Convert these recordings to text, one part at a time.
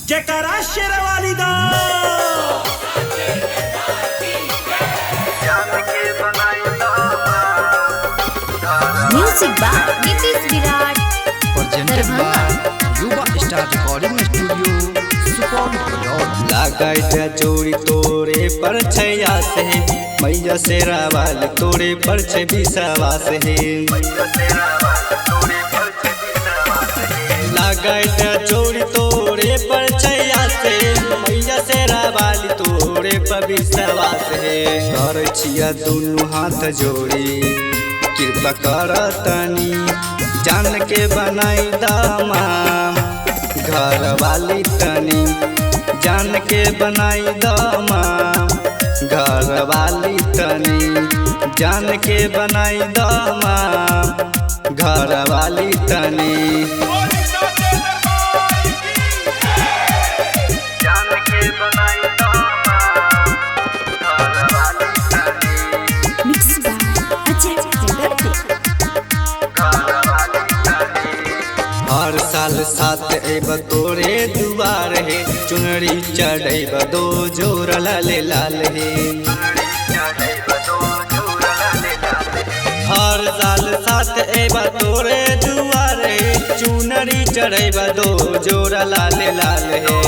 जयकारा शेरवाली दा music by Nitish Virat presented by Yuva star recording studio Supaul. लगाई चोरी तोरे पर छैया से मैया शेरा वाली तोरे पर छे विश्वास है। लगाई चोरी तोरे पर छैया से मैया शेरा वाली तोरे पर विश्वास है। कर छिया दोनों हाथ जोड़ी कृपा कर तनी जान के बनाई दामा घर वाली तनी जान के बनाई दामा घर वाली तनी जान के बनाई दामा घर वाली तनी जान के बनाई दामा घर वाली तनी मिक्स बाय अजय जगर्ते। हर साल साथ एब तोरे दुआर है चुनरी चढ़ब दो जोर लाले लाल है। हर साल साथ एब तोरे दुआर है चुनरी चढ़ब दो जोर लाले लाल है।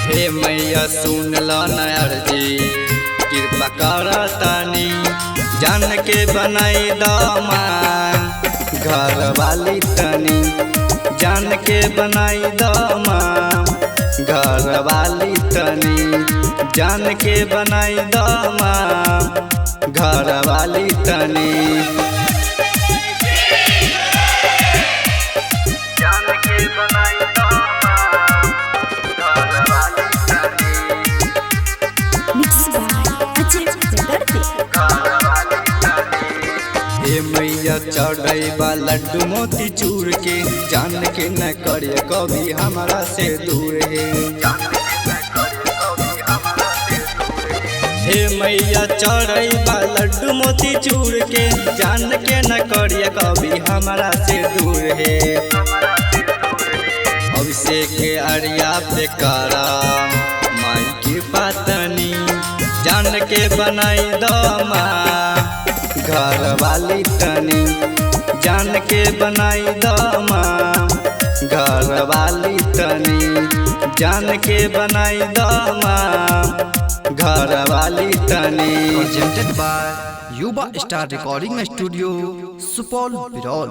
हे मैया सुन ला अर्जी कृपा कर तानी जान के बनाई दामान घर वाली तनी जान के बनाई दामा घर वाली तनी जान के बनाई दामा घर वाली तनी जान के बनाई दामा घर वाली तनी मिक्स बाय अजय जगर्ते। हे मैया चढ़ैबा लड्डू मोती चूर के जान के न करे कभी हमारा से दूर है। हे मैया चढ़ैबा लड्डू मोती चूर के जान के न करे कभी हमारा से दूर है। अभिषेक आर्या पे कारा माई की पातनी जान के बनाई दामा घर वाली तनी जान के बनाई दामा घर वाली तनी जान के बनाई दामा घर वाली तनी। Presented by Yuva star recording studio Supaul Biraul.